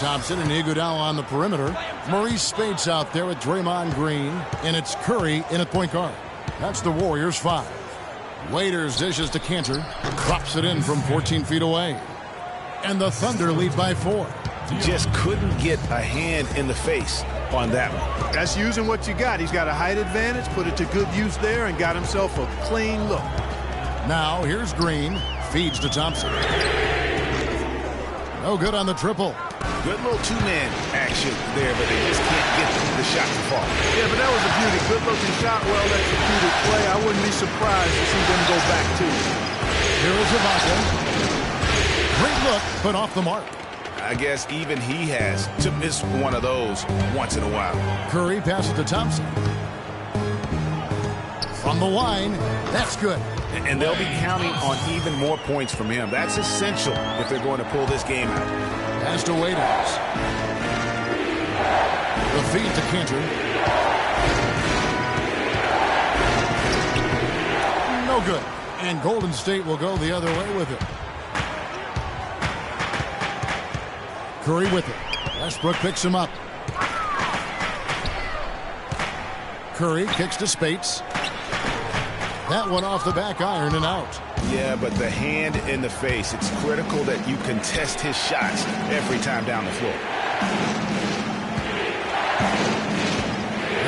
Thompson and Iguodala on the perimeter. Maurice Speights out there with Draymond Green. And it's Curry in at point guard. That's the Warriors 5. Waiters dishes to Cantor. Drops it in from 14 feet away. And the Thunder lead by 4. Just couldn't get a hand in the face on that one. That's using what you got. He's got a height advantage, put it to good use there, and got himself a clean look. Now here's Green. Feeds to Thompson. No good on the triple. Good little two-man action there, but they just can't get the shot to fall. Yeah, but that was a beauty. Good-looking shot, well-executed play. I wouldn't be surprised to see them go back to it. Here is Ibaka. Great look, but off the mark. I guess even he has to miss one of those once in a while. Curry passes to Thompson. From the line, that's good. And they'll be counting on even more points from him. That's essential if they're going to pull this game out. Pass to Waiters. The feed to Cantor. No good. And Golden State will go the other way with it. Curry with it. Westbrook picks him up. Curry kicks to Speights. That one off the back iron and out. Yeah, but the hand in the face, it's critical that you contest his shots every time down the floor.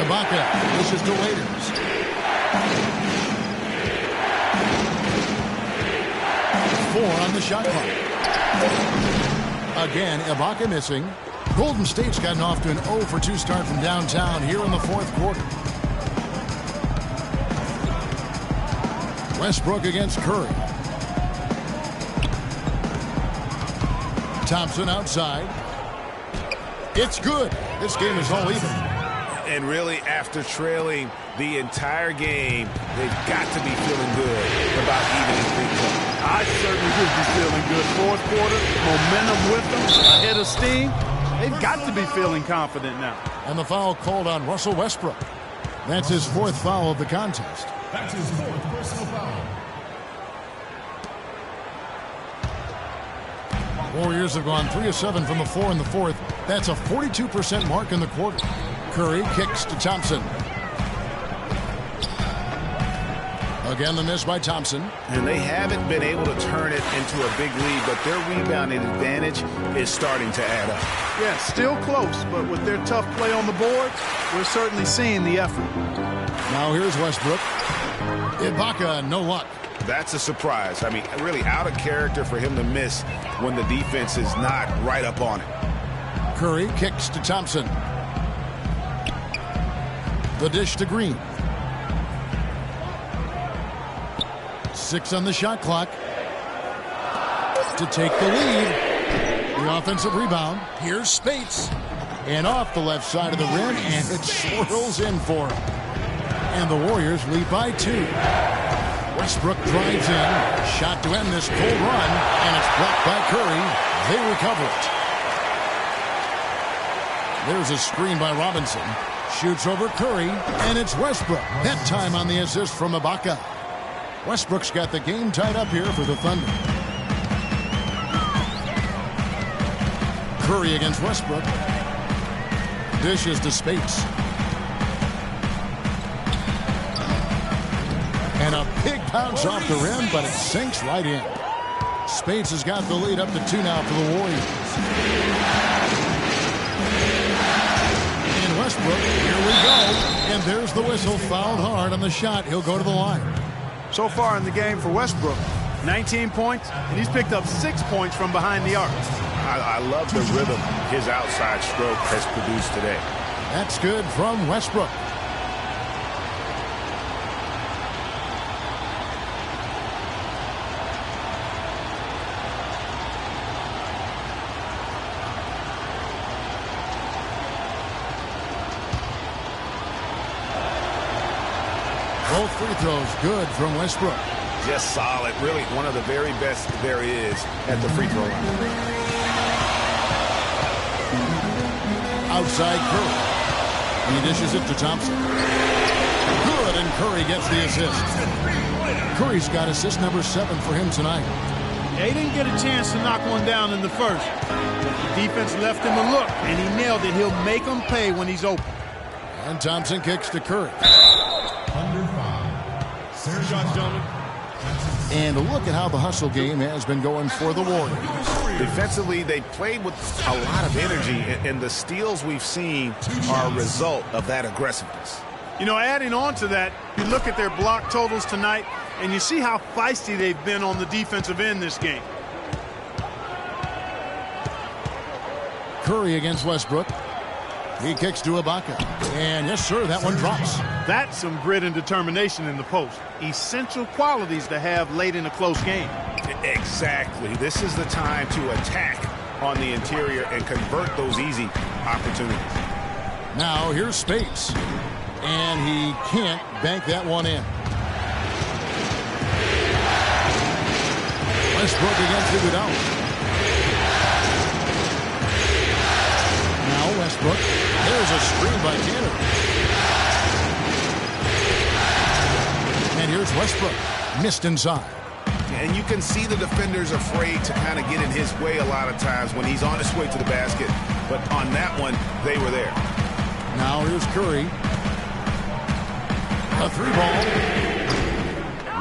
Ibaka, this is to Waiters. Four on the shot clock. Again, Ibaka missing. Golden State's gotten off to an 0 for 2 start from downtown here in the fourth quarter. Westbrook against Curry. Thompson outside. It's good. This game is all even. And really, after trailing the entire game, they've got to be feeling good about evening things up. I certainly would be feeling good. Fourth quarter, momentum with them, ahead of steam. They've got to be feeling confident now. And the foul called on Russell Westbrook. That's his 4th foul of the contest. That's his 4th personal foul. Warriors have gone 3 of 7 from the floor in the fourth. That's a 42% mark in the quarter. Curry kicks to Thompson. Again, the miss by Thompson. And they haven't been able to turn it into a big lead, but their rebounding advantage is starting to add up. Yeah, still close, but with their tough play on the boards, we're certainly seeing the effort. Now here's Westbrook. Ibaka, no luck. That's a surprise. I mean, really out of character for him to miss when the defense is not right up on it. Curry kicks to Thompson. The dish to Green. 6 on the shot clock. To take the lead. The offensive rebound. Here's Speights. And off the left side of the rim, and it swirls in for him. And the Warriors lead by 2. Westbrook drives in. Shot to end this cold run, and it's blocked by Curry. They recover it. There's a screen by Robinson. Shoots over Curry, and it's Westbrook. That time on the assist from Ibaka. Westbrook's got the game tied up here for the Thunder. Curry against Westbrook. Dishes to Speights. And a big bounce off the rim, but it sinks right in. Speights has got the lead up to 2 now for the Warriors. And Westbrook, here we go. And there's the whistle, fouled hard on the shot. He'll go to the line. So far in the game for Westbrook, 19 points, and he's picked up 6 points from behind the arc. I love the rhythm his outside stroke has produced today. That's good from Westbrook. Both free throws good from Westbrook. Just solid. Really one of the very best there is at the free throw line. Outside Curry. He dishes it to Thompson. Good, and Curry gets the assist. Curry's got assist number 7 for him tonight. Yeah, he didn't get a chance to knock one down in the first. Defense left him a look, and he nailed it. He'll make them pay when he's open. And Thompson kicks to Curry. Under 5. Serge gentlemen. And look at how the hustle game has been going for the Warriors. Defensively, they played with a lot of energy, and the steals we've seen are a result of that aggressiveness. You know, adding on to that, you look at their block totals tonight, and you see how feisty they've been on the defensive end this game. Curry against Westbrook. He kicks to Ibaka. And yes, sir, that one drops. That's some grit and determination in the post. Essential qualities to have late in a close game. Exactly. This is the time to attack on the interior and convert those easy opportunities. Now here's Spates. And he can't bank that one in. Westbrook against Iguodala. Now Westbrook. There's a screen by Cannon. And here's Westbrook. Missed inside. And you can see the defenders afraid to kind of get in his way a lot of times when he's on his way to the basket. But on that one, they were there. Now here's Curry. A three ball.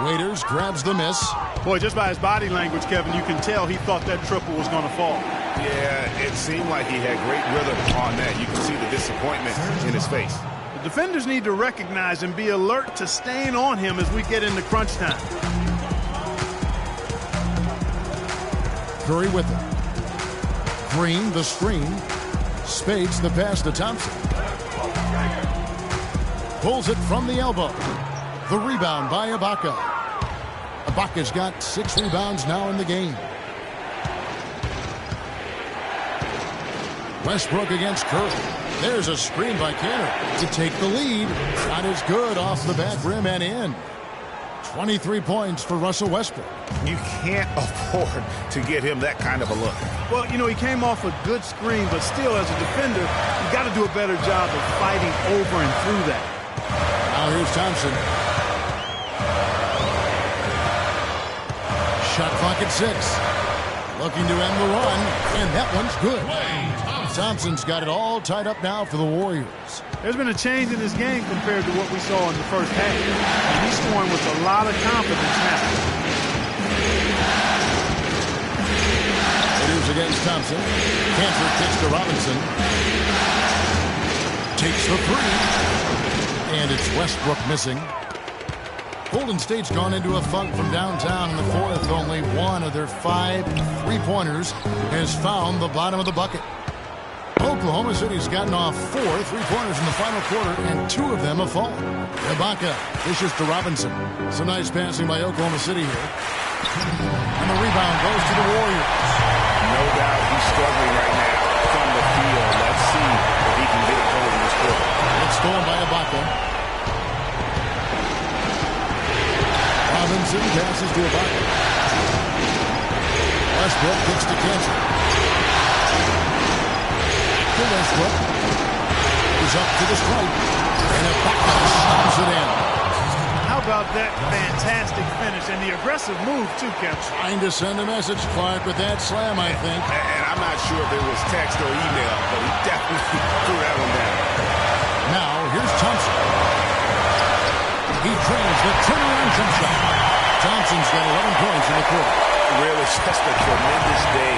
Waiters grabs the miss. Boy, just by his body language, Kevin, you can tell he thought that triple was going to fall. Yeah, it seemed like he had great rhythm on that. You can see the disappointment in his face. The defenders need to recognize and be alert to staying on him as we get into crunch time. Curry with it. Green, the screen. Spates, the pass to Thompson. Pulls it from the elbow. The rebound by Ibaka. Ibaka's got 6 rebounds now in the game. Westbrook against Curry. There's a screen by Cannon to take the lead. Shot is good off the back rim and in. 23 points for Russell Westbrook. You can't afford to get him that kind of a look. Well, you know, he came off a good screen, but still, as a defender, you got to do a better job of fighting over and through that. Now here's Thompson. Shot clock at 6. Looking to end the run, and that one's good. Thompson's got it all tied up now for the Warriors. There's been a change in his game compared to what we saw in the first half. And he's scoring with a lot of confidence now. It is against Thompson. Cantor kicks to Robinson. Takes the three. And it's Westbrook missing. Golden State's gone into a funk from downtown in the fourth. Only one of their 5 three-pointers has found the bottom of the bucket. Oklahoma City's gotten off 4 three-pointers in the final quarter, and 2 of them have fallen. Ibaka dishes to Robinson. Some nice passing by Oklahoma City here. And the rebound goes to the Warriors. No doubt he's struggling right now from the field. Let's see if he can get it going in this quarter. It's stolen by Ibaka. Robinson passes to Ibaka. Westbrook kicks to Cantor. Westbrook is up to the stripe, and Ibaka slams it in. How about that fantastic finish and the aggressive move, too, Kevin? Trying to send a message, Clark, with that slam, I think. And I'm not sure if it was text or email, but he definitely threw that one down. Now, here's Thompson. He trains the turnaround jump shot. Thompson's got 11 points in the quarter. Really just a tremendous day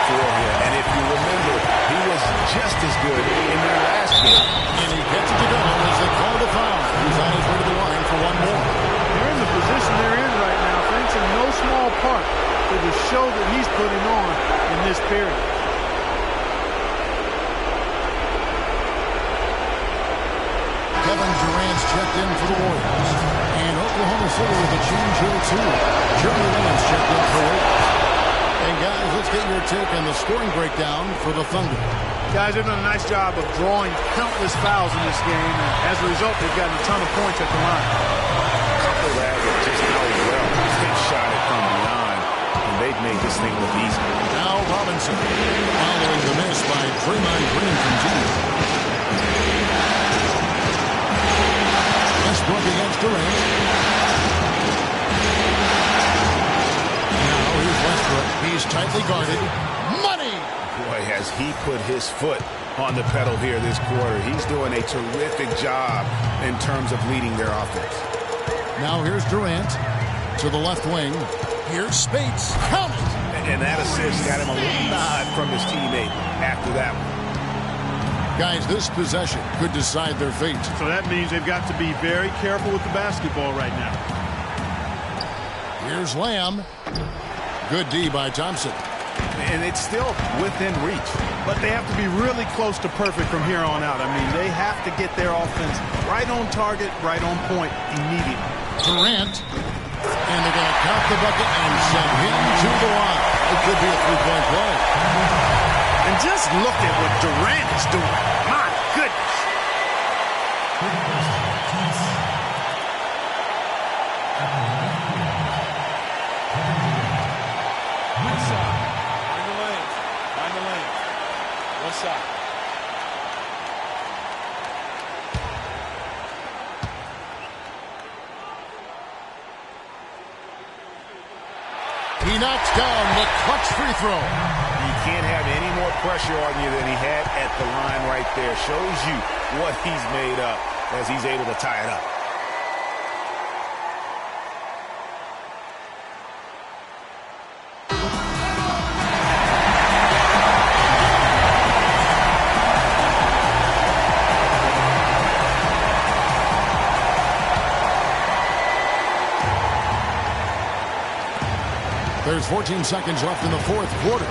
for him. And if you remember, he was just as good in their last game. And he gets it to go as they call the foul. He's on his way to the line for one more. They're in the position they're in right now, thanks in no small part to the show that he's putting on in this period. Kevin Durant's checked in for the Warriors. And Oklahoma City with a change here, too. Jeremy Lin's checked in for Warriors. And, guys, let's get your take on the scoring breakdown for the Thunder. Guys, they've done a nice job of drawing countless fouls in this game. And as a result, they've gotten a ton of points at the line. Couple that with just how well they shot it from beyond. And they've made this thing look easy. Now Robinson following the miss by Draymond Green from deep. Westbrook against Durant. Now here's Westbrook. He's tightly guarded. Money! Boy, boy, has he put his foot on the pedal here this quarter. He's doing a terrific job in terms of leading their offense. Now here's Durant to the left wing. Here's Spates. Count it! And that assist got him a little nod from his teammate after that one. Guys, this possession could decide their fate. So that means they've got to be very careful with the basketball right now. Here's Lamb. Good D by Thompson. And it's still within reach. But they have to be really close to perfect from here on out. I mean, they have to get their offense right on target, right on point immediately. Durant. And they're going to count the bucket and send him to the line. It could be a three-point play. And just look at what Durant is doing. My goodness. Find the lane. One side. He knocks down the clutch free throw. You can't have any more pressure on you than he had at the line right there. Shows you what he's made up as he's able to tie it up. There's 14 seconds left in the fourth quarter.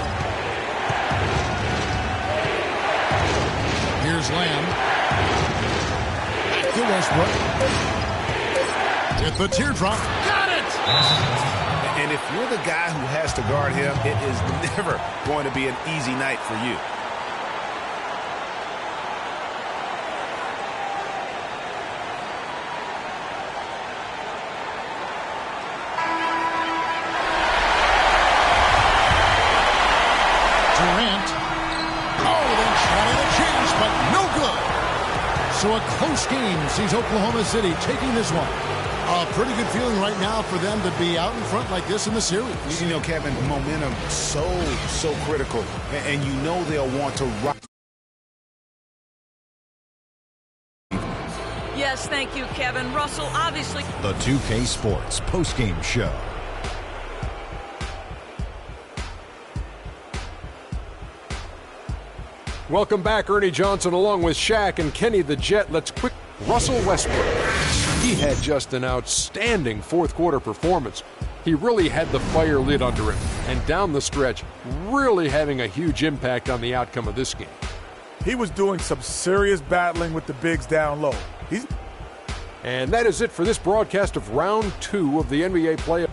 Here's Lamb. To Westbrook. Hit the teardrop. Got it! And if you're the guy who has to guard him, it is never going to be an easy night for you. Durant. Oh, they trying a chance, but no good. So a close game sees Oklahoma City taking this one. A pretty good feeling right now for them to be out in front like this in the series. You know, Kevin, momentum so critical. And you know they'll want to rock. Yes, thank you, Kevin. Russell, obviously. The 2K Sports postgame show. Welcome back, Ernie Johnson, along with Shaq and Kenny the Jet. Let's quick Russell Westbrook. He had just an outstanding fourth quarter performance. He really had the fire lit under him, and down the stretch, really having a huge impact on the outcome of this game. He was doing some serious battling with the bigs down low. And that is it for this broadcast of round 2 of the NBA playoffs.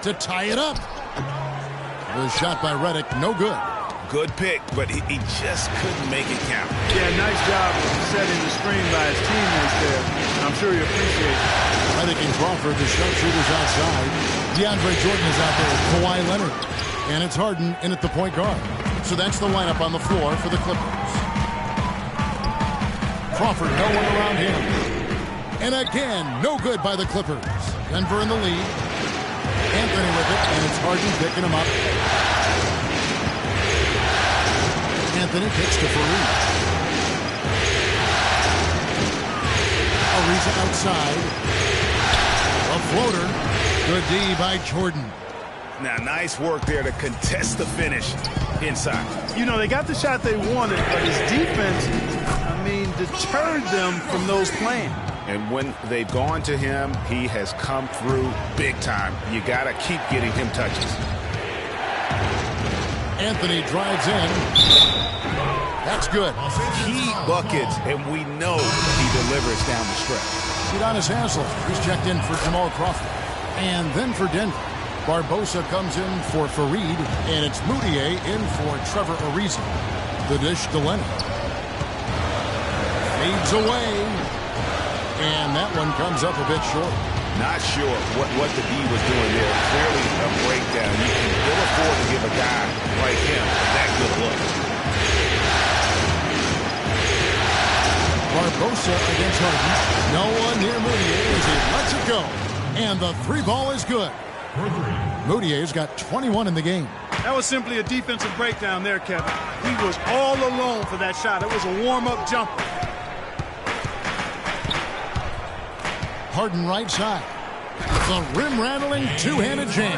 to tie it up. The shot by Redick, no good. Good pick, but he just couldn't make it count. Yeah, nice job setting the screen by his teammates there. I'm sure you appreciate it. Redick and Crawford, the sharpshooters outside. DeAndre Jordan is out there with Kawhi Leonard. And it's Harden in at the point guard. So that's the lineup on the floor for the Clippers. Crawford, no one around him. And again, no good by the Clippers. Denver in the lead. Anthony with it, and it's Harden picking him up. Anthony kicks to Fareed. Ariza outside. A floater. Good D by Jordan. Now, nice work there to contest the finish inside. You know, they got the shot they wanted, but his defense, deterred them from those plans. And when they've gone to him, he has come through big time. You got to keep getting him touches. Anthony drives in. That's good. Key buckets, and we know he delivers down the stretch. Udonis Haslem, he's checked in for Jamal Crawford. And then for Denver, Barbosa comes in for Fareed, and it's Moutier in for Trevor Ariza. The dish to Leonard. Fades away. And that one comes up a bit short. Not sure what the D was doing there. Clearly a breakdown. You can ill afford to give a guy like him that good look. Barbosa against Harden. No one near Moutier as he lets it go. And the three ball is good. Moutier's got 21 in the game. That was simply a defensive breakdown there, Kevin. He was all alone for that shot. It was a warm-up jumper. Harden right side. The rim-rattling two-handed jam.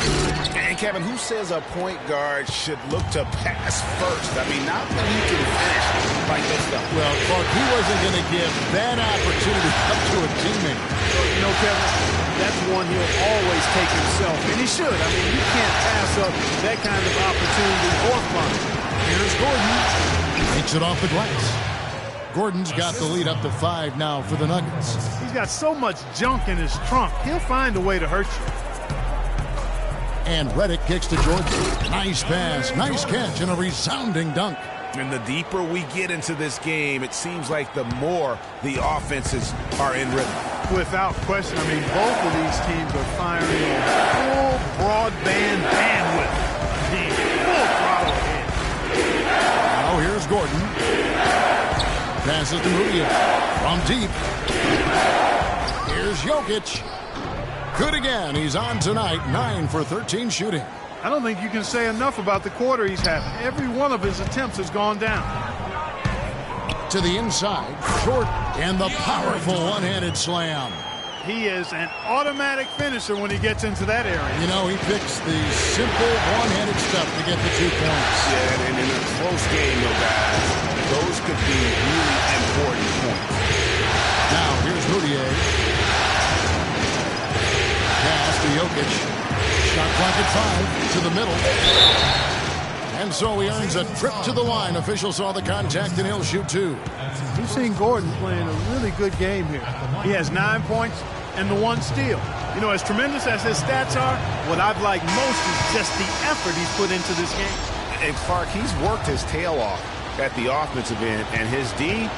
And Kevin, who says a point guard should look to pass first? Not when he can finish like this stuff. Well, Clark, he wasn't going to give that opportunity up to a teammate. You know, Kevin, that's one he'll always take himself, and he should. You can't pass up that kind of opportunity or fun. Here's Gordon. Takes it off the glass. Gordon's got the lead up to 5 now for the Nuggets. He's got so much junk in his trunk. He'll find a way to hurt you. And Redick kicks to Jordan. Nice pass, nice catch, and a resounding dunk. And the deeper we get into this game, it seems like the more the offenses are in rhythm. Without question. Both of these teams are firing on full broadband bandwidth. Full throttle ahead. Now here's Gordon. Passes to Moutier from deep. Here's Jokic. Good again. He's on tonight. 9 for 13 shooting. I don't think you can say enough about the quarter he's having. Every one of his attempts has gone down. To the inside. Short. And the powerful one-handed slam. He is an automatic finisher when he gets into that area. You know, he picks the simple one-handed stuff to get the 2 points. Yeah, and in a close game, though, guys, those could be really important points. Now, here's Moutier. Pass to Jokic. Shot clock at 5 to the middle. And so he earns a trip to the line. Official saw the contact, and he'll shoot 2. We've seen Gordon playing a really good game here. He has 9 points and the 1 steal. You know, as tremendous as his stats are, what I've liked most is just the effort he's put into this game. And Clark, he's worked his tail off at the offensive end, and his D,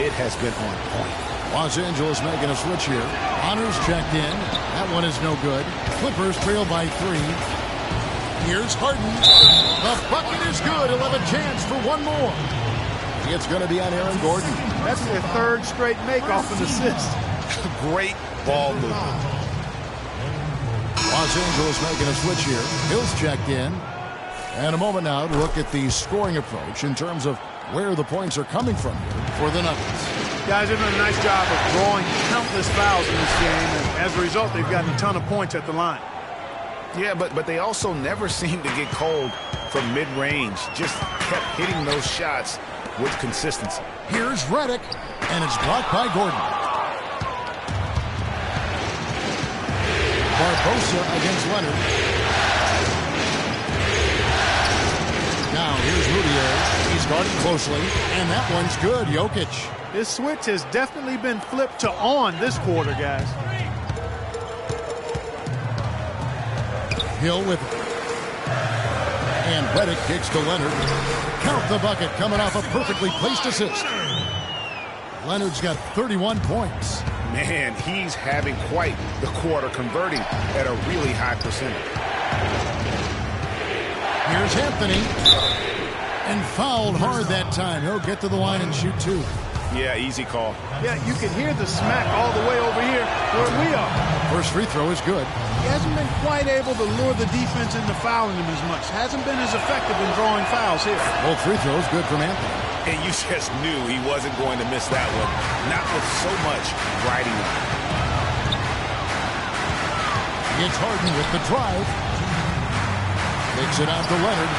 it has been on point. Los Angeles making a switch here. Honors checked in. That one is no good. Clippers trail by 3. Here's Harden. The bucket is good. He'll have a chance for one more. It's going to be on Aaron Gordon. That's their 3rd straight make-off and assist. Great ball movement. Los Angeles making a switch here. Hills checked in. And a moment now to look at the scoring approach in terms of where the points are coming from here for the Nuggets. Guys have done a nice job of drawing countless fouls in this game, and as a result, they've gotten a ton of points at the line. Yeah, but they also never seem to get cold from mid-range. Just kept hitting those shots with consistency. Here's Redick, and it's blocked by Gordon. Barbosa against Leonard. Now here's Moutier. He's guarded closely, and that one's good. Jokic. This switch has definitely been flipped to on this quarter, guys. Hill with it. And Reddick kicks to Leonard. Count the bucket coming off a perfectly placed assist. Leonard's got 31 points. Man, he's having quite the quarter, converting at a really high percentage. Here's Anthony. And fouled hard that time. He'll get to the line and shoot two. Yeah, easy call. Yeah, you can hear the smack all the way over here where we are. First free throw is good. He hasn't been quite able to lure the defense into fouling him as much. Hasn't been as effective in drawing fouls here. Both free throws good from Anthony. And you just knew he wasn't going to miss that one. Not with so much riding on it. It's Harden with the drive. Kicks it out to Leonard.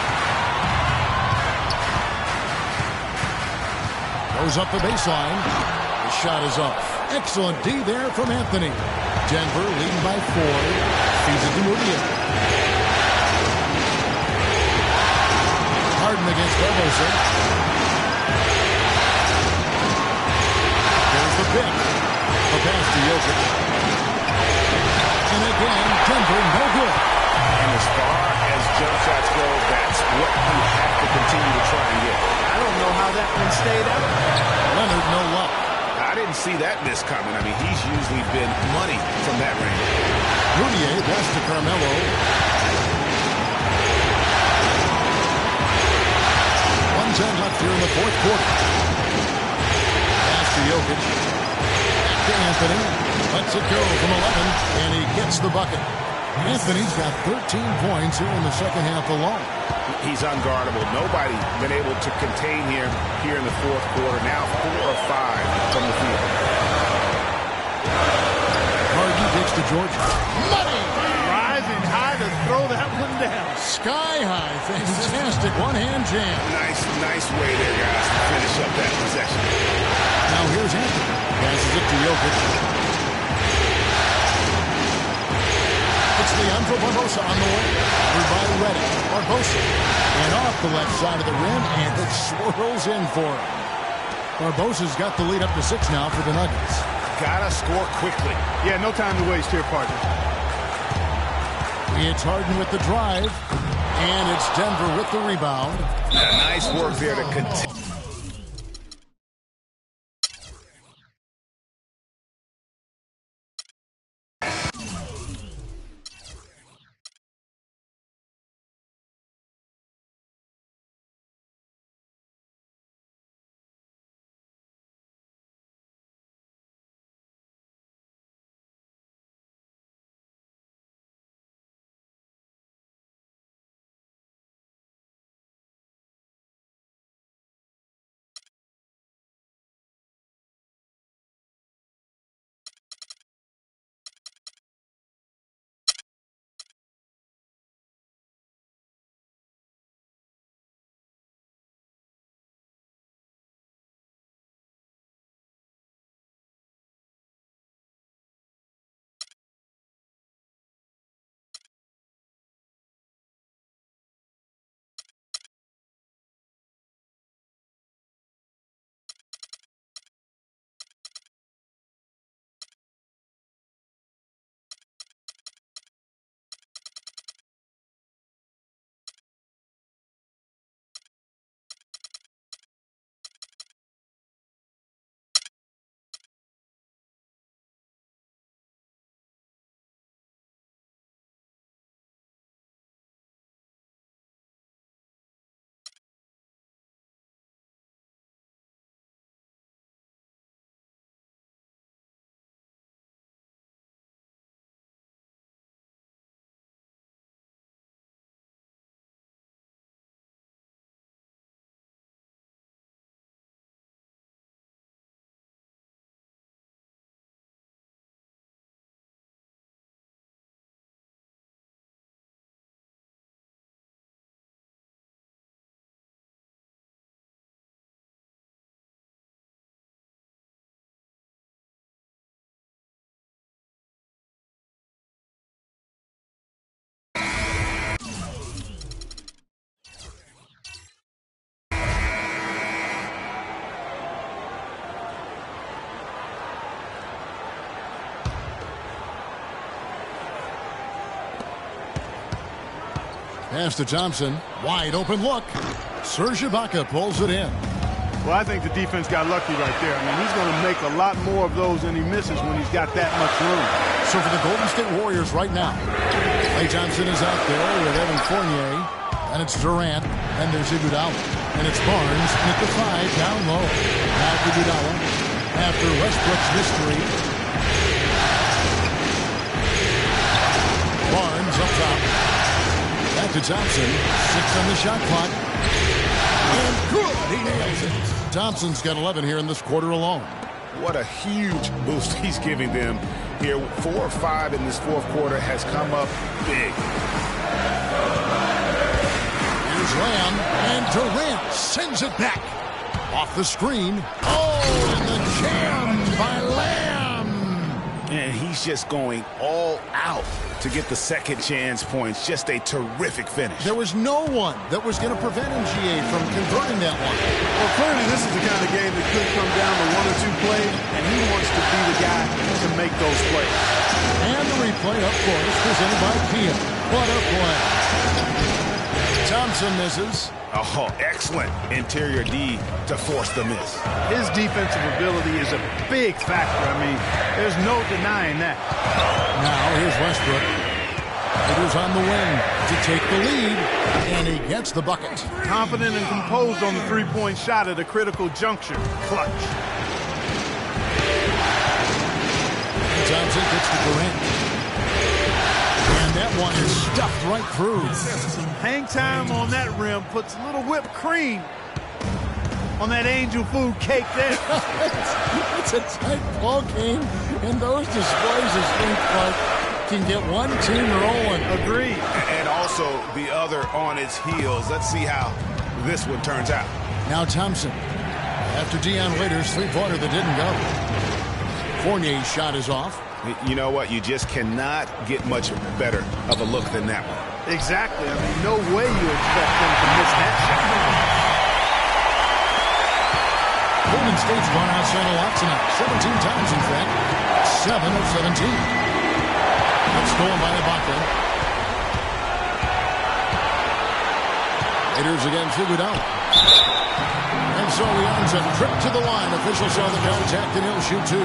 Goes up the baseline. The shot is off. Excellent D there from Anthony. Denver leading by 4. Feeds it to Moutier. Harden against Barbosa. There's the pick. The pass to Jokic. And again, Denver no good. And as far as jump shots go, that's what you have to continue to try and get. I don't know how that one stayed out. Leonard no luck. I didn't see that miss coming. I mean, he's usually been money from that range. Moutier pass to Carmelo. 1:10 left here in the fourth quarter. Pass to Jokic. Back to Anthony. Lets it go from 11, and he gets the bucket. Anthony's got 13 points here in the second half alone. He's unguardable. Nobody been able to contain him here in the fourth quarter. Now 4 of 5 from the field. Harden gets to George. Money! Rising high to throw that one down. Sky high. Fantastic one-hand jam. Nice way there, guys, to finish up that possession. Now here's Anthony. Passes it to Jokic. It's Leandro Barbosa on the way. Through by Reddick. Barbosa. And off the left side of the rim, and it swirls in for him. Barbosa's got the lead up to 6 now for the Nuggets. Gotta score quickly. Yeah, no time to waste here, partner. It's Harden with the drive. And it's Denver with the rebound. Nice work there to continue. Pass to Thompson. Wide open look. Serge Ibaka pulls it in. Well, I think the defense got lucky right there. I mean, he's going to make a lot more of those than he misses when he's got that much room. So for the Golden State Warriors right now, Klay Thompson is out there with Evan Fournier. And it's Durant. And there's Iguodala. And it's Barnes at the 5 down low. Now Iguodala after Westbrook's mystery. Barnes up top. Back to Thompson. 6 on the shot clock. And good. He nails it. Thompson's got 11 here in this quarter alone. What a huge boost he's giving them here. 4 or 5 in this fourth quarter has come up big. Here's Lamb, and Durant sends it back. Off the screen. Oh, and the jam by Lamb. And he's just going all out to get the second chance points. Just a terrific finish. There was no one that was going to prevent MGA from converting that one. Well, clearly this is the kind of game that could come down to 1 or 2 plays, and he wants to be the guy to make those plays. And the replay, of course, presented by Kia. What a play. Thompson misses. Oh, excellent interior D to force the miss. His defensive ability is a big factor. I mean, there's no denying that. Now here's Westbrook. Raiders on the wing to take the lead, and he gets the bucket. Confident and composed on the three-point shot at a critical juncture. Clutch. Thompson gets to Durant. And that one is stuffed right through. Hang time on that rim puts a little whipped cream on that angel food cake there. It's a tight ball game, and those displays of strength can get one team rolling. Agreed. And also the other on its heels. Let's see how this one turns out. Now Thompson, after Dion Waiters' three-pointer that didn't go. Fournier's shot is off. You know what? You just cannot get much better of a look than that one. Exactly. I mean, no way you expect them to miss that shot. Golden State's gone outside a lot tonight. 17 times, in fact. 7 of 17. That's stolen by Ibaka. Raiders against Iguodala. And so he earns a trip to the line. Officials saw the contact, and he'll shoot 2.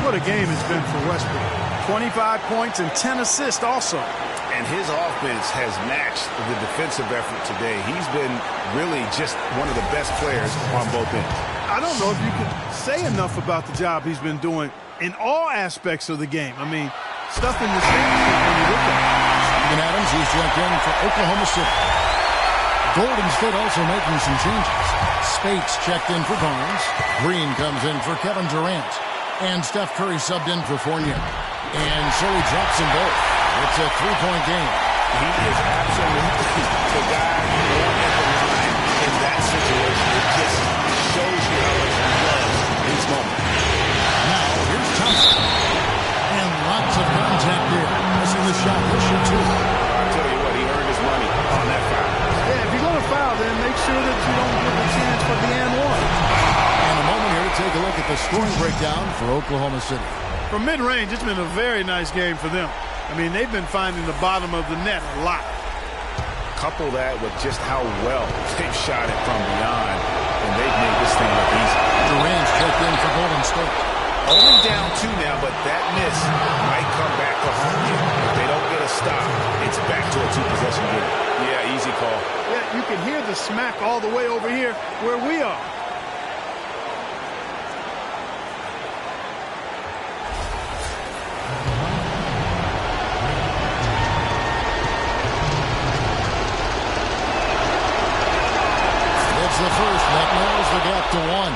What a game it's been for Westbrook. 25 points and 10 assists also. And his offense has matched the defensive effort today. He's been really just one of the best players on both ends. I don't know if you can say enough about the job he's been doing in all aspects of the game. I mean, stuff in the same when you look at it. Steven Adams, he's checked in for Oklahoma City. Golden State also making some changes. Spates checked in for Barnes. Green comes in for Kevin Durant. And Steph Curry subbed in for Fournier. And so he drops them both. It's a three-point game. He is absolutely the guy at the line in that situation. It just shows you how much he loves these moments. Now, here's Thompson. And lots of contact there. Missing the shot. He'll shoot 2. I'll tell you what, he earned his money on that foul. Yeah, if you're going to foul, then make sure that you don't give a chance for the and one. And a moment here to take a look at the scoring breakdown for Oklahoma City. From mid-range, it's been a very nice game for them. I mean, they've been finding the bottom of the net a lot. Couple that with just how well they've shot it from beyond, and they've made this thing look easy. Durant's checked in for Golden State. Only down 2 now, but that miss might come back to haunt you. If they don't get a stop, it's back to a 2-possession game. Yeah, easy call. Yeah, you can hear the smack all the way over here where we are. The first that narrows the gap to 1.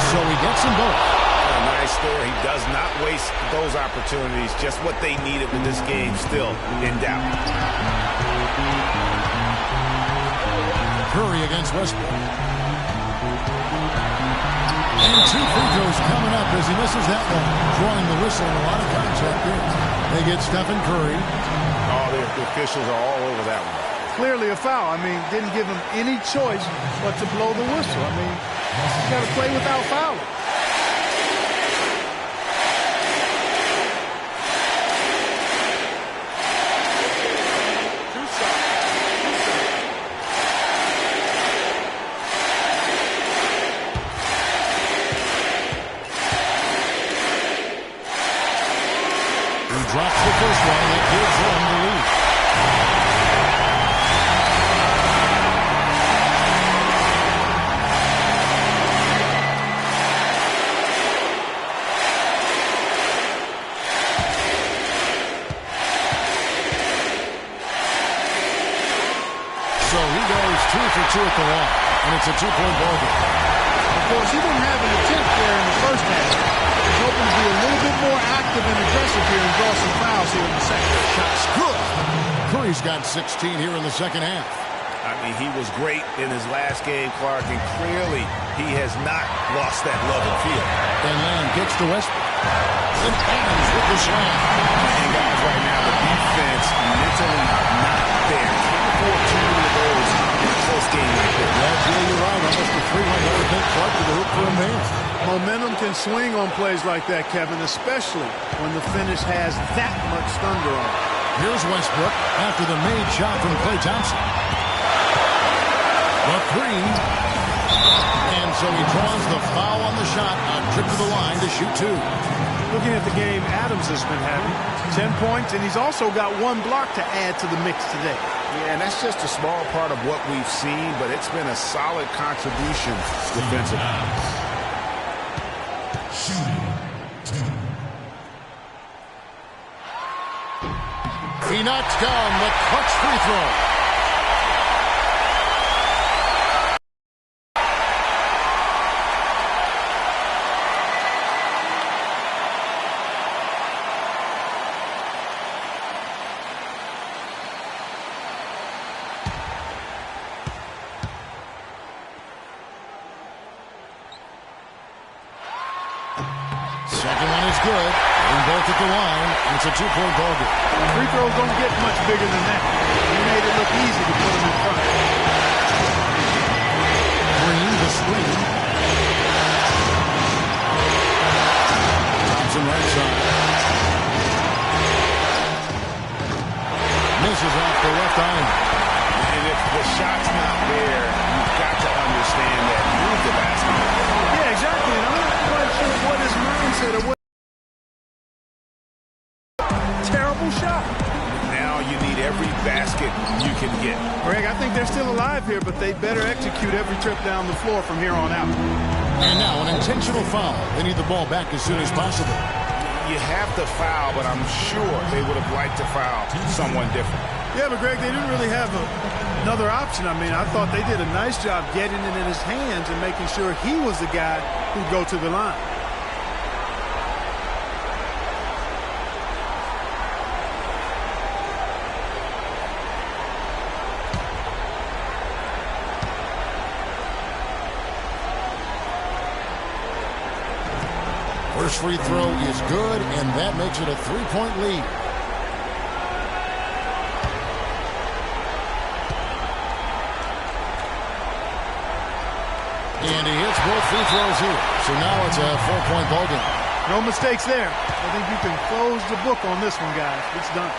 So he gets them both. Nice there. He does not waste those opportunities. Just what they needed with this game still in doubt. Curry against Westbrook. And 2 free throws coming up as he misses that one. Drawing the whistle and a lot of contact there. They get Stephen Curry. Oh, the officials are all over that one. Clearly a foul. I mean, didn't give him any choice but to blow the whistle. I mean, you got to play without fouling. Drops the first one. That gives them the lead. So he goes 2 for 2 at the line, and it's a 2-point ball game. Of course, he didn't have an attempt there in the first half. He's hoping to be a little bit more active and aggressive here and draw some fouls here in the second. Shot's good. Curry's got 16 here in the second half. I mean, he was great in his last game, Clark, and clearly he has not lost that love and feel. And Lamb gets to Westbrook. And Adams with the slam. And guys, right now, the defense mentally not there. Can't afford too many of those in a close game like this. Yeah, you're right. Almost a 300 hit Clark to the hoop for a man. Momentum can swing on plays like that, Kevin, especially when the finish has that much thunder on it. Here's Westbrook after the made shot from Klay Thompson. The three. And so he draws the foul on the shot. A trip to the line to shoot 2. Looking at the game Adams has been having, 10 points, and he's also got 1 block to add to the mix today. Yeah, and that's just a small part of what we've seen, but it's been a solid contribution defensively. He knocks down the clutch free throw. Second one is good. And both at the line. It's a 2-point ball game. Free throws don't get much bigger than that. He made it look easy to put him in front. Green, the screen. Thompson right side. Misses off the left iron. And if the shot's not there, you've got to understand that. Move the basketball. Yeah, exactly. And I'm not quite sure what his mindset or what. Terrible shot. Now you need every basket you can get. Greg, I think they're still alive here, but they better execute every trip down the floor from here on out. And now an intentional foul. They need the ball back as soon as possible. You have to foul, but I'm sure they would have liked to foul someone different. Yeah, but Greg, they didn't really have another option. I mean, I thought they did a nice job getting it in his hands and making sure he was the guy who'd go to the line. First free throw is good, and that makes it a 3-point lead. And he hits both free throws here. So now it's a 4-point ball game. No mistakes there. I think you can close the book on this one, guys. It's done.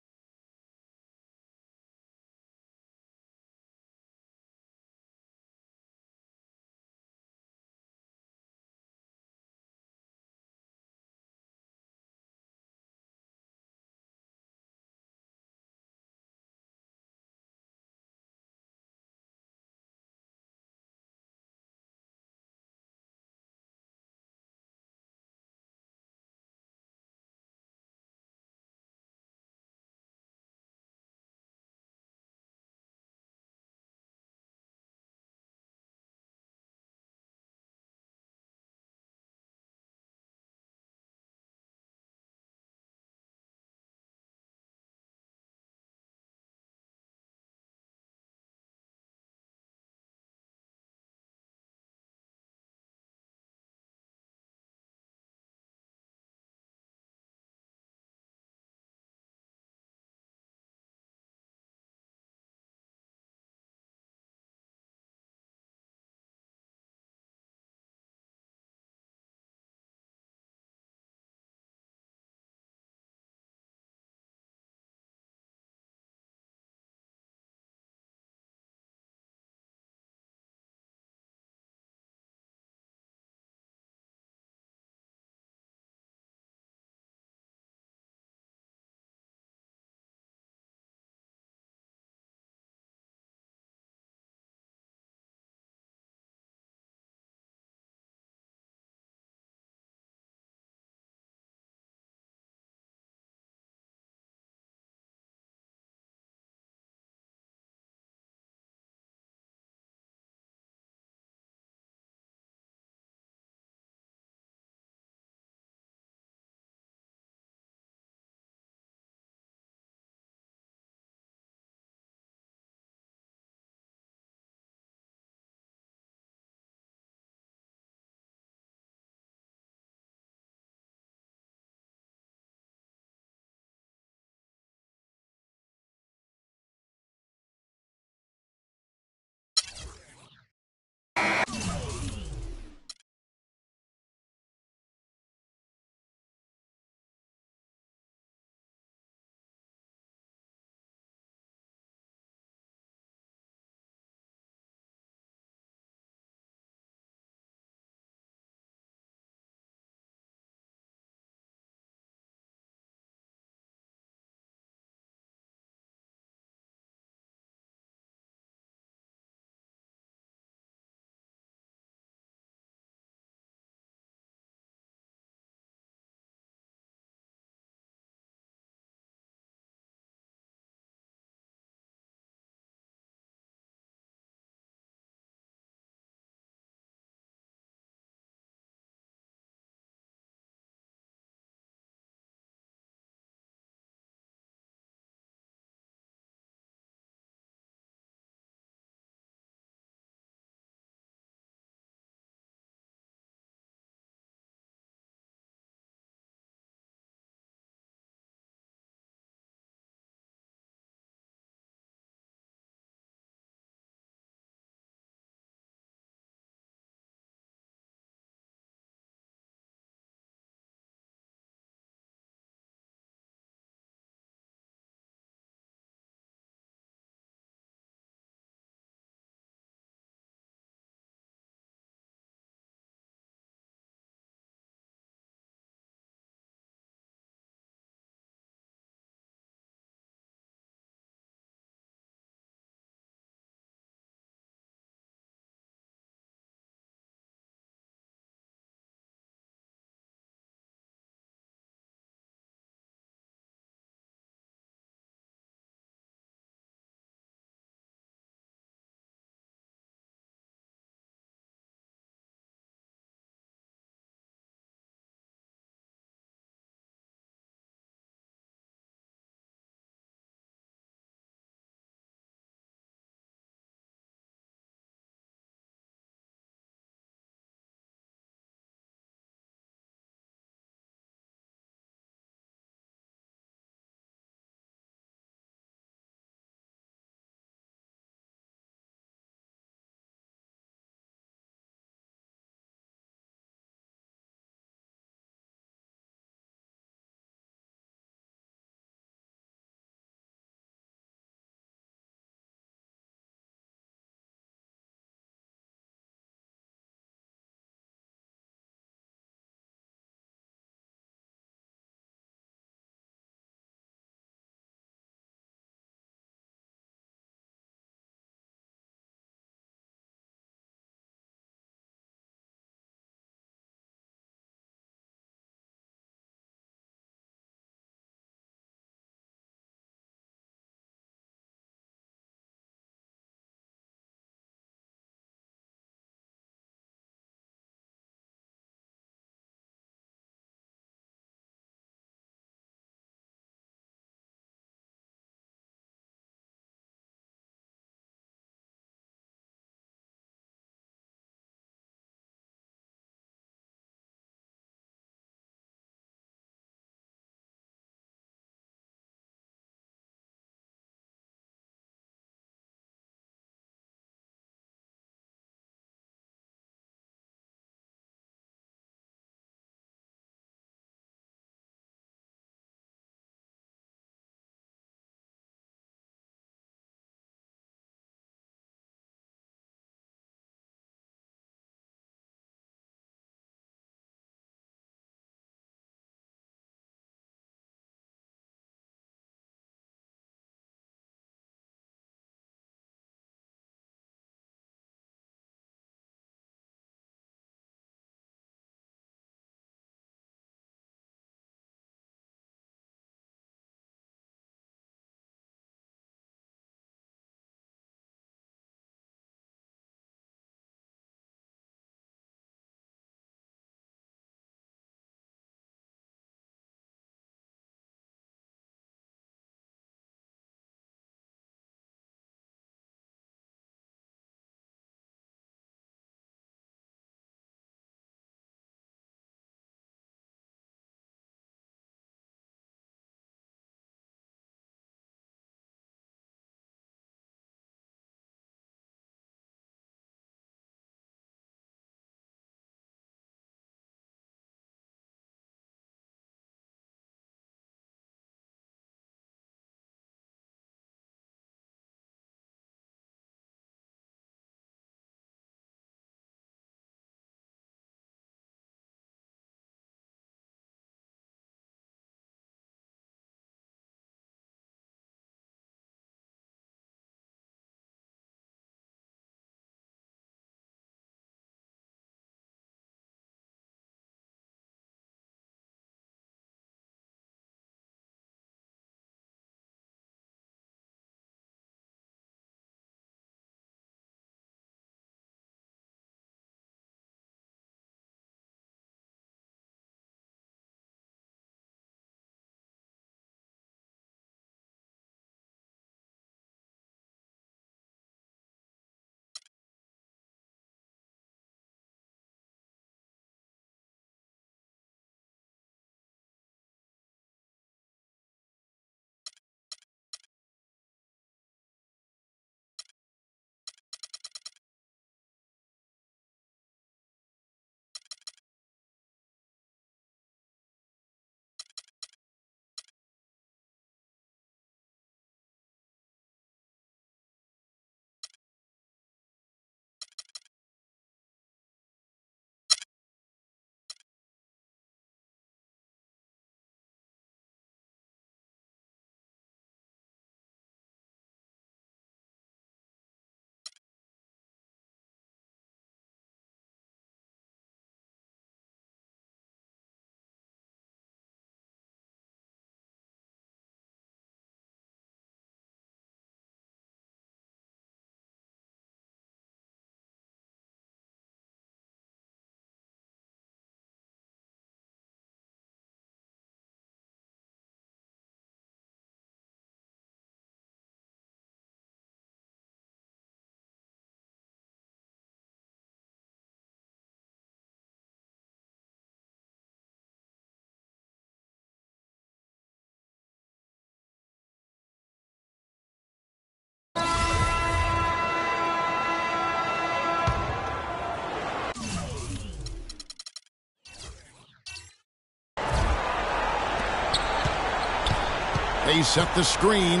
They set the screen.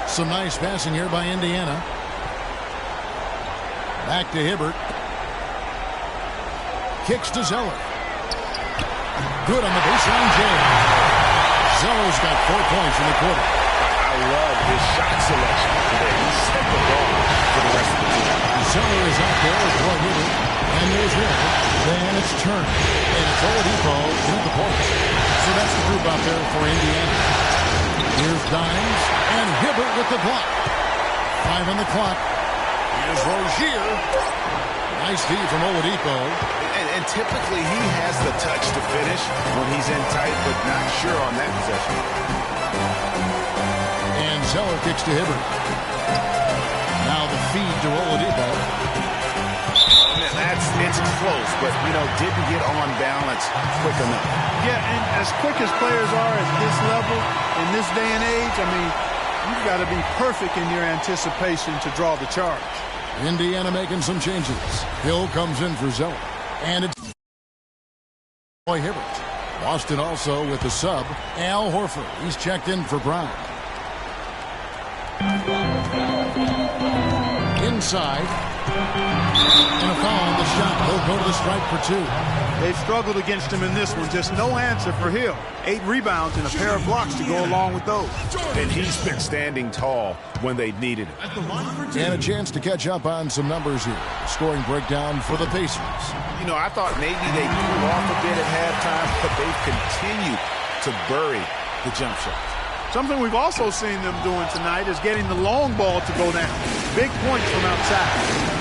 Some nice passing here by Indiana. Back to Hibbert. Kicks to Zeller. Good on the baseline jam. Zeller's got 4 points in the quarter. I love his shot selection today. He set the bar for the rest of the team. Zeller is out there with Roy Hibbert. And there's Hibbert. Then it's Turner. And it's Oladipo with the points. So that's the group out there for Indiana. Here's Dimes. And Hibbert with the block. 5 on the clock. Here's Rozier. Nice feed from Oladipo. And typically he has the touch to finish when he's in tight, but not sure on that possession. And Zeller kicks to Hibbert. Now the feed to Oladipo. It's close, but, didn't get on balance quick enough. Yeah, and as quick as players are at this level, in this day and age, you've got to be perfect in your anticipation to draw the charge. Indiana making some changes. Hill comes in for Zeller. And it's Roy Hibbert. Boston also with the sub, Al Horford. He's checked in for Brown. Inside. And a foul on the shot. He'll go to the stripe for 2. They've struggled against him in this one. Just no answer for Hill. 8 rebounds and a pair of blocks to go along with those. And he's been standing tall when they needed him. And a chance to catch up on some numbers here. Scoring breakdown for the Pacers. I thought maybe they cooled off a bit at halftime, but they've continued to bury the jump shots. Something we've also seen them doing tonight is getting the long ball to go down. Big points from outside.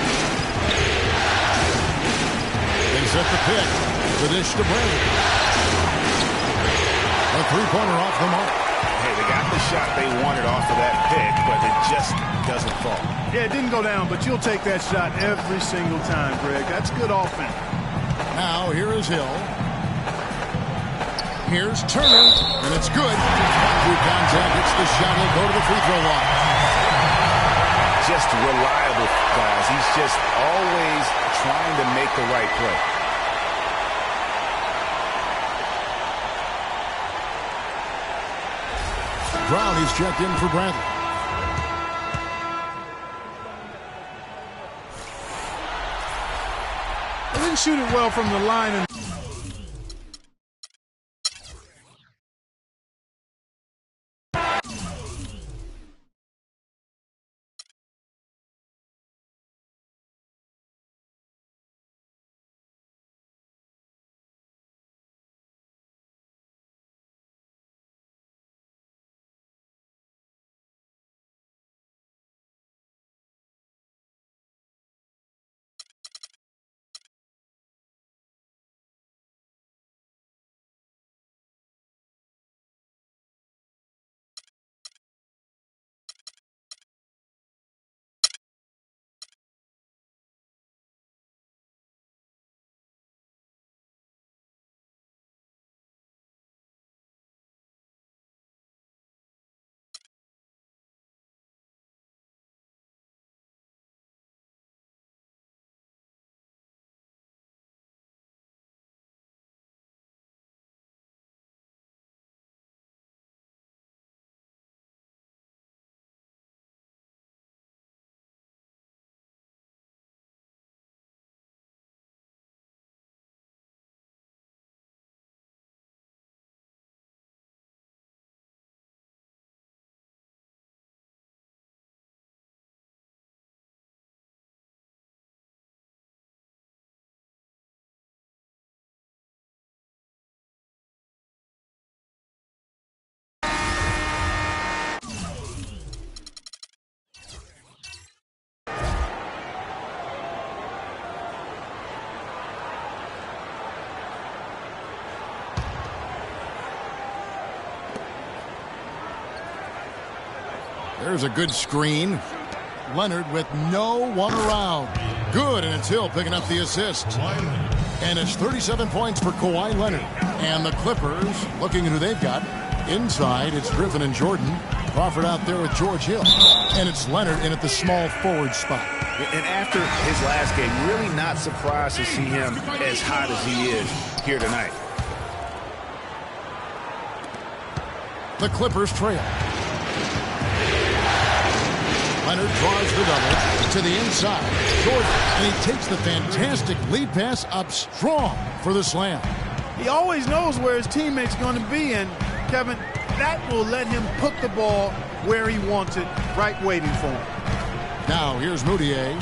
They set the pick. The dish to Brady. A 3-pointer off the mark. Hey, they got the shot they wanted off of that pick, but it just doesn't fall. Yeah, it didn't go down, but you'll take that shot every single time, Greg. That's good offense. Now, here is Hill. Here's Turner, and it's good. Through contact, it's the shot. He'll go to the free throw line. Just reliable, guys. He's just always trying to make the right play. Brown, he's checked in for Bradley. They didn't shoot it well from the line. And there's a good screen. Leonard with no one around. Good, and it's Hill picking up the assist. And it's 37 points for Kawhi Leonard. And the Clippers, looking at who they've got. Inside, it's Griffin and Jordan. Crawford out there with George Hill. And it's Leonard in at the small forward spot. And after his last game, really not surprised to see him as hot as he is here tonight. The Clippers trail. Leonard draws the double to the inside. Jordan, and he takes the fantastic lead pass up strong for the slam. He always knows where his teammate's going to be, and Kevin, that will let him put the ball where he wants it, right waiting for him. Now here's Moutier.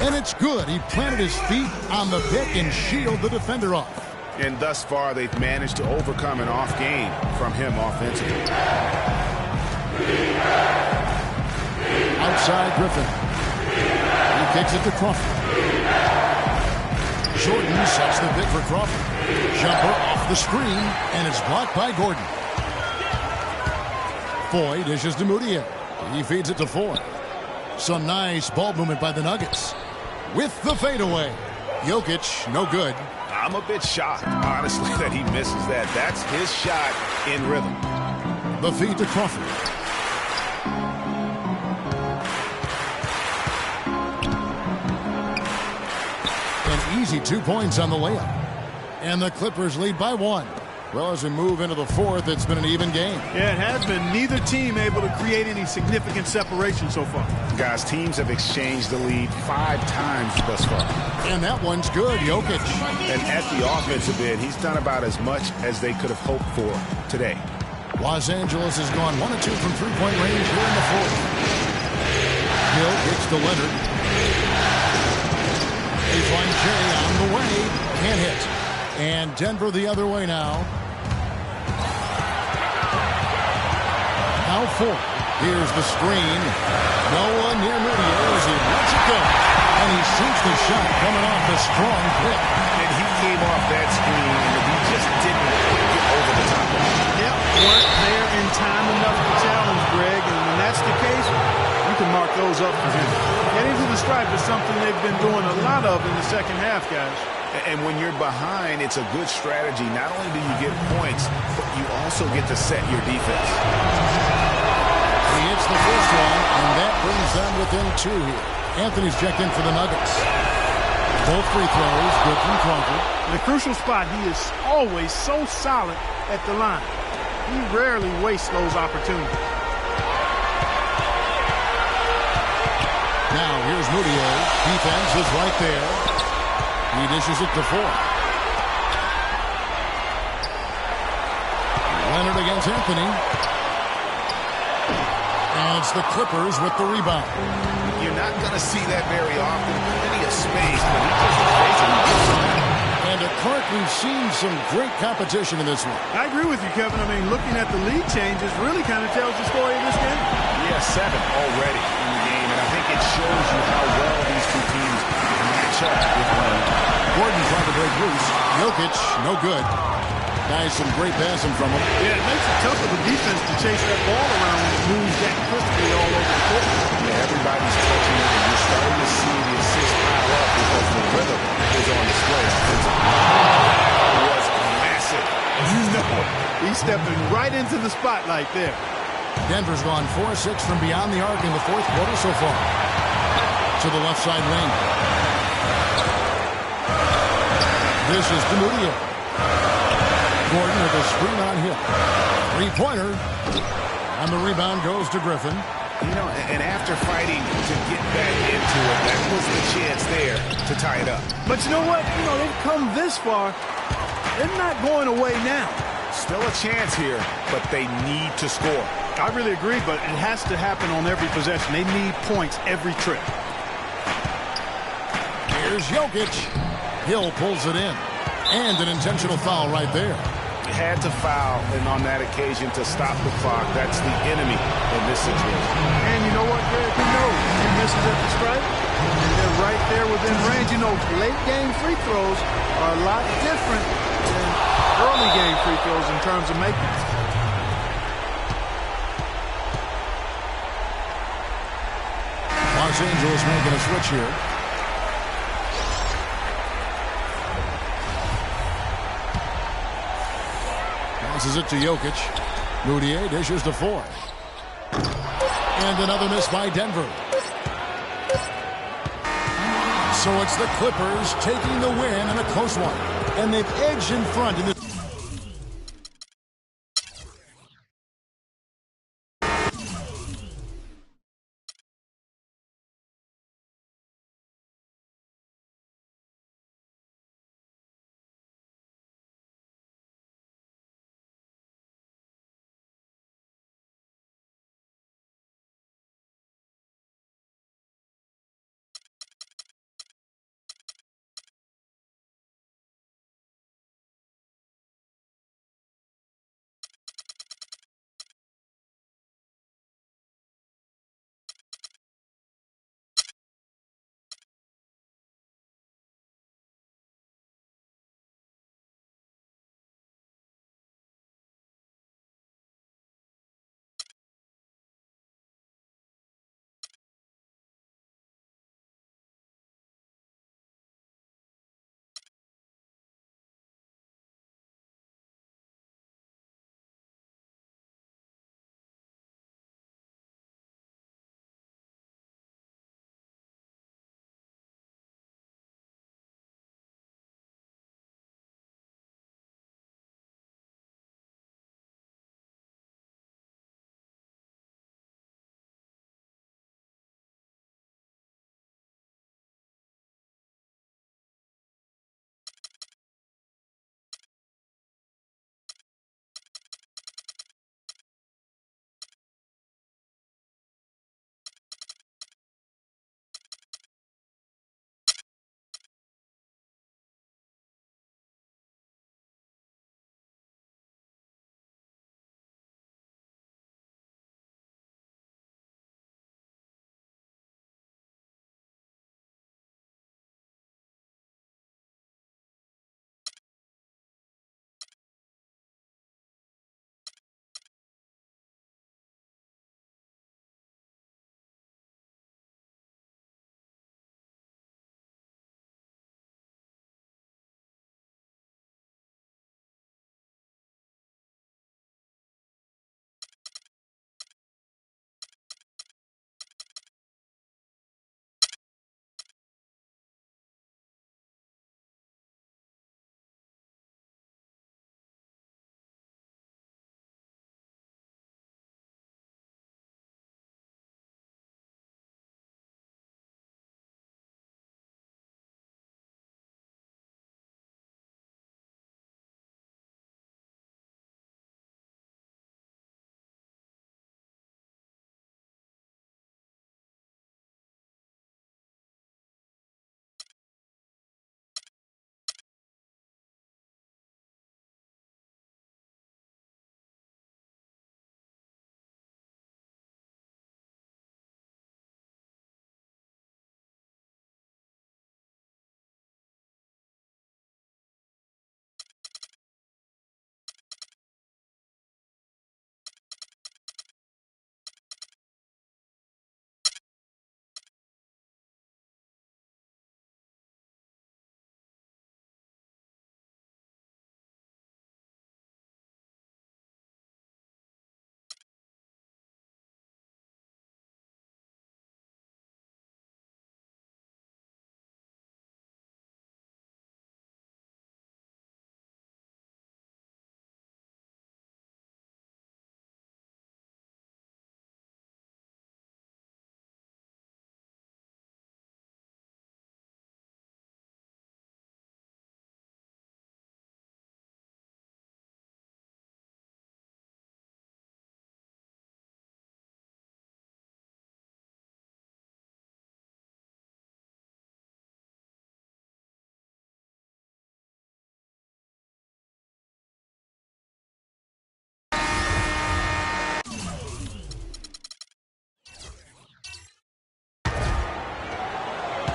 And it's good. He planted his feet on the pick and shielded the defender off. And thus far, they've managed to overcome an off game from him offensively. Outside Griffin. He kicks it to Crawford. Jordan sets the pick for Crawford. Jumper off the screen, and it's blocked by Gordon. Foy dishes to Moutier. He feeds it to Foy. Some nice ball movement by the Nuggets. With the fadeaway. Jokic, no good. I'm a bit shocked, honestly, that he misses that. That's his shot in rhythm. The feed to Crawford. An easy 2 points on the layup. And the Clippers lead by 1. Well, as we move into the fourth, it's been an even game. Yeah, it has been. Neither team able to create any significant separation so far. Guys, teams have exchanged the lead 5 times thus far. And that one's good, Jokic. And at the offensive end, he's done about as much as they could have hoped for today. Los Angeles has gone 1 of 2 from three-point range here in the fourth. Hill kicks to Leonard. Baseline J on the way. Can't hit. And Denver the other way now. Now 4. Here's the screen. No one near Moutier as he lets it go. And he sinks the shot coming off a strong pick. And he came off that screen and he just didn't get over the top of it. Yep, weren't there in time enough to challenge Greg. And when that's the case, you can mark those up for him. Getting to the stripe is something they've been doing a lot of in the second half, guys. And when you're behind, it's a good strategy. Not only do you get points, but you also get to set your defense. He hits the first one, and that brings them within 2 here. Anthony's checked in for the Nuggets. Both free throws, good from Crawford. In a crucial spot, he is always so solid at the line. He rarely wastes those opportunities. Now here's Moutier. Defense is right there. He dishes it to Foy. Leonard against Anthony. And it's the Clippers with the rebound. You're not going to see that very often. Plenty of space, but he just basically gets it. And at Clark, we've seen some great competition in this one. I agree with you, Kevin. I mean, looking at the lead changes really kind of tells the story of this game. Yeah, 7 already in the game, and I think it shows you how well these two teams match up with one another. Gordon trying to break loose. Jokic, no good. Nice, some great passing from him. Yeah, it makes it tough for the defense to chase that ball around when it moves that quickly all over the court. Yeah, everybody's touching it, and you're starting to see the assists pile up because the rhythm is on display. It was massive. You know, he's stepping right into the spotlight there. Denver's gone 4-6 from beyond the arc in the fourth quarter so far. To the left side lane. This is Moutier. Gordon with a screen on him. Three-pointer. And the rebound goes to Griffin. You know, and after fighting to get back into it, that was the chance there to tie it up. But you know what? You know, they've come this far. They're not going away now. Still a chance here, but they need to score. I really agree, but it has to happen on every possession. They need points every trip. Here's Jokic. Hill pulls it in. And an intentional foul right there. Had to foul, and on that occasion to stop the clock. That's the enemy in this situation. And you know what, Greg? He knows he misses at the stripe. And they're right there within range. You know, late game free throws are a lot different than early game free throws in terms of making it. Los Angeles making a switch here. Passes it to Jokic. Moutier dishes to Foy. And another miss by Denver. So it's the Clippers taking the win in a close one. And they've edged in front in the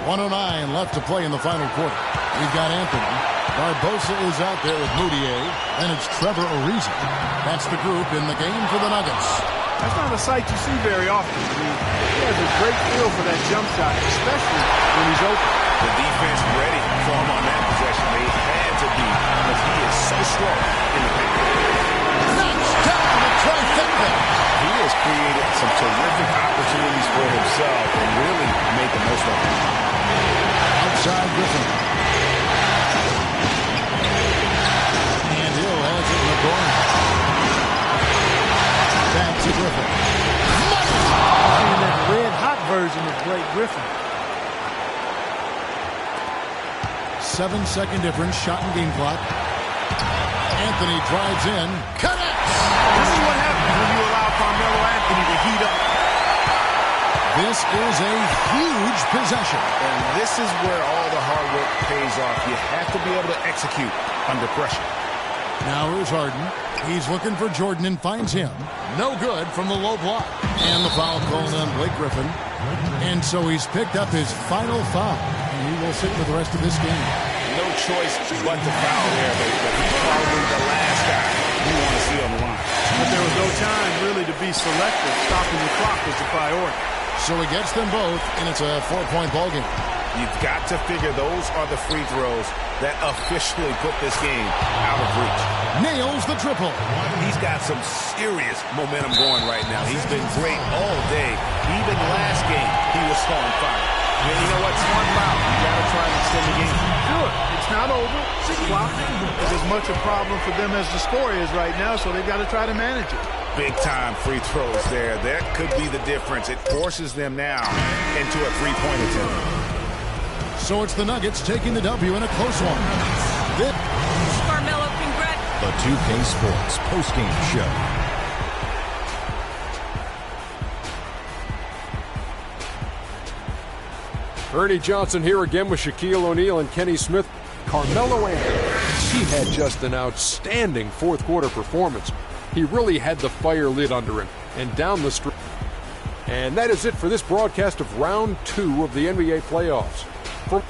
1:09 left to play in the final quarter. We've got Anthony. Barbosa is out there with Moutier. Then it's Trevor Ariza. That's the group in the game for the Nuggets. That's not a sight you see very often. I mean, he has a great feel for that jump shot, especially when he's open. The defense ready for him on that possession. They had to be because he is so strong in the paint. Knocks down the trifecta. He has created some terrific opportunities for himself and really made the most of them. Outside Griffin. And Hill has it in the corner. Back to Griffin. Seeing that red-hot version of Blake Griffin. 7-second difference, shot and game clock. Anthony drives in, connects. This is what happens when you allow Carmelo Anthony to heat up. This is a huge possession. And this is where all the hard work pays off. You have to be able to execute under pressure. Now here's Harden. He's looking for Jordan and finds him. No good from the low block. And the foul called on Blake Griffin. And so he's picked up his final foul. And he will sit for the rest of this game. No choice but to foul there, but he's probably the last guy you want to see on the line. But there was no time really to be selective. Stopping the clock was the priority. So he gets them both, and it's a 4-point ball game. You've got to figure those are the free throws that officially put this game out of reach. Nails the triple. He's got some serious momentum going right now. He's been great all day. Even last game, he was on fire. And you know what? One foul. You got to try and extend the game. Sure, it's not over. The clock is as much a problem for them as the score is right now, so they've got to try to manage it. Big-time free throws there. That could be the difference. It forces them now into a three-point attempt. So it's the Nuggets taking the W in a close one. Carmelo, congrats. The 2K Sports postgame show. Ernie Johnson here again with Shaquille O'Neal and Kenny Smith. Carmelo Anthony, he had just an outstanding fourth quarter performance. He really had the fire lit under him and down the stretch. And that is it for this broadcast of round 2 of the NBA playoffs. For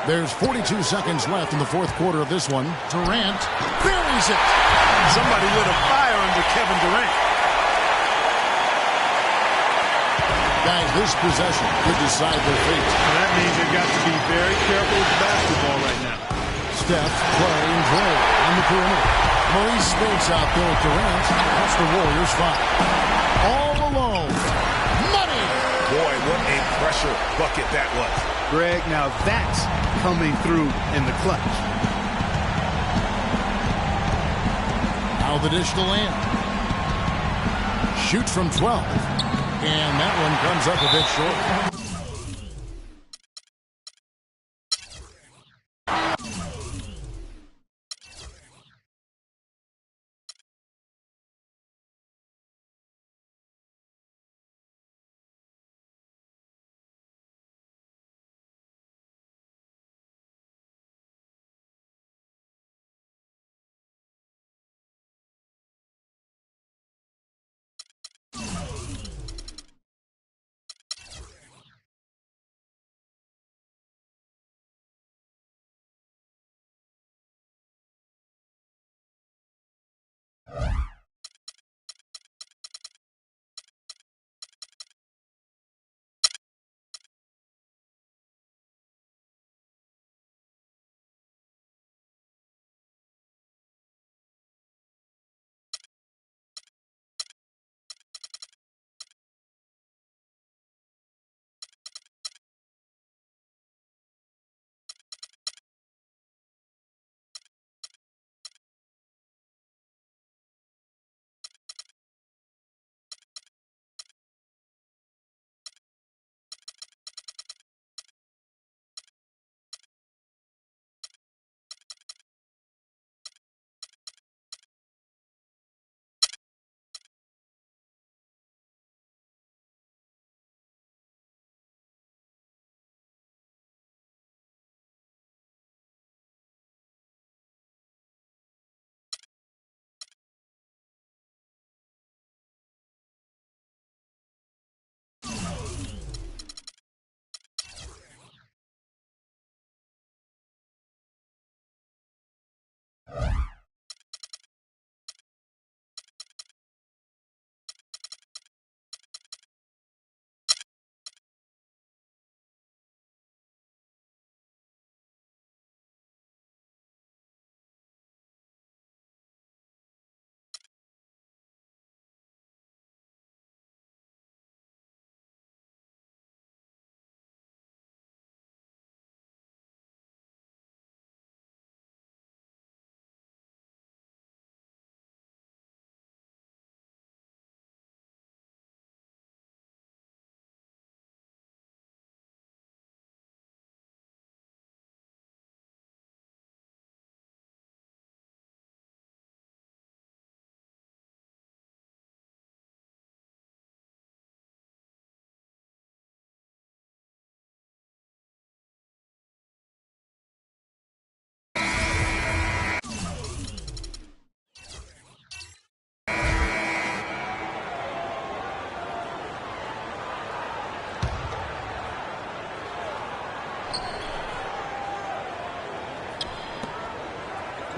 There's 42 seconds left in the fourth quarter of this one. Durant buries it. Somebody lit a fire under Kevin Durant. Guys, this possession could decide their fate. And that means they've got to be very careful with the basketball right now. Steph, Clay, and Dre on the perimeter. Maurice Speights out there with Durant. That's the Warriors' foul. All alone. Money! Boy, what a pressure bucket that was. Greg, now that's coming through in the clutch. Now the dish to Lamb. Shoots from 12. And that one comes up a bit short.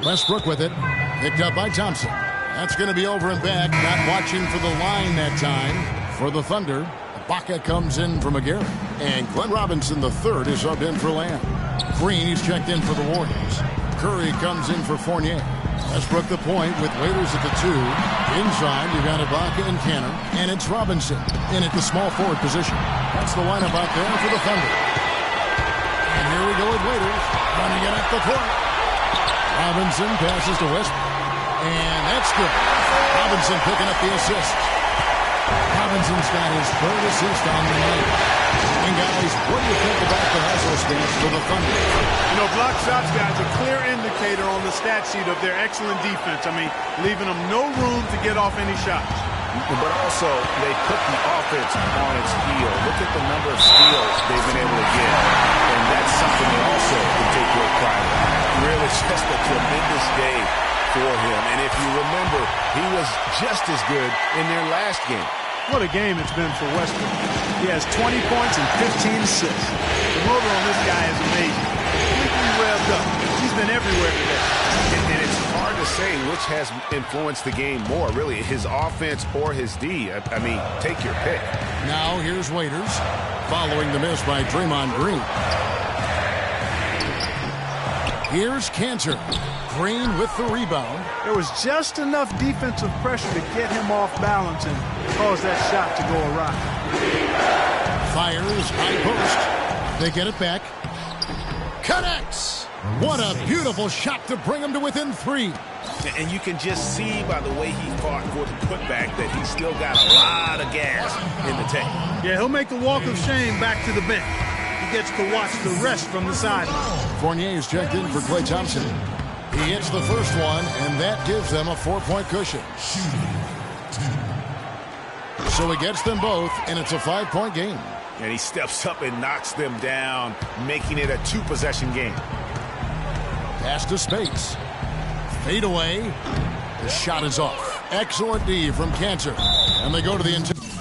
Westbrook with it. Picked up by Thompson. That's going to be over and back. Not watching for the line that time for the Thunder. Ibaka comes in for McGarry. And Glenn Robinson, the third, is up in for Lamb. Green, he's checked in for the Warriors. Curry comes in for Fournier. Westbrook the point with Waiters at the 2. Inside, you got Ibaka and Cannon. And it's Robinson in at the small forward position. That's the lineup out there for the Thunder. And here we go with Waiters. Running it up the court. Robinson passes to Westbrook. And that's good. Robinson picking up the assist. Robinson's got his third assist on the night. And guys, what do you think about the hustle stance for the Thunder? You know, block shots, guys, a clear indicator on the stat sheet of their excellent defense. I mean, leaving them no room to get off any shots. But also, they put the offense on its heel. Look at the number of steals they've been able to get. And that's something they also can take great pride in. Really, just a tremendous day for him. And if you remember, he was just as good in their last game. What a game it's been for Westbrook. He has 20 points and 15 assists. The motor on this guy is amazing. revved up. He's been everywhere today. And it's hard to say which has influenced the game more, really, his offense or his D. I mean, take your pick. Now here's Waiters, following the miss by Draymond Green. Here's Cantor. Green with the rebound. There was just enough defensive pressure to get him off balance and cause that shot to go awry. Fires high post. They get it back. Connects. What a beautiful shot to bring him to within 3. And you can just see by the way he fought for the putback that he's still got a lot of gas in the tank. Yeah, he'll make the walk of shame back to the bench. He gets to watch the rest from the sideline. Fournier's checked in for Klay Thompson. He hits the first one, and that gives them a 4-point cushion. So he gets them both, and it's a 5-point game. And he steps up and knocks them down, making it a 2-possession game. Pass to Spates. Fade away. The shot is off. Excellent D from Cantor. And they go to the interior.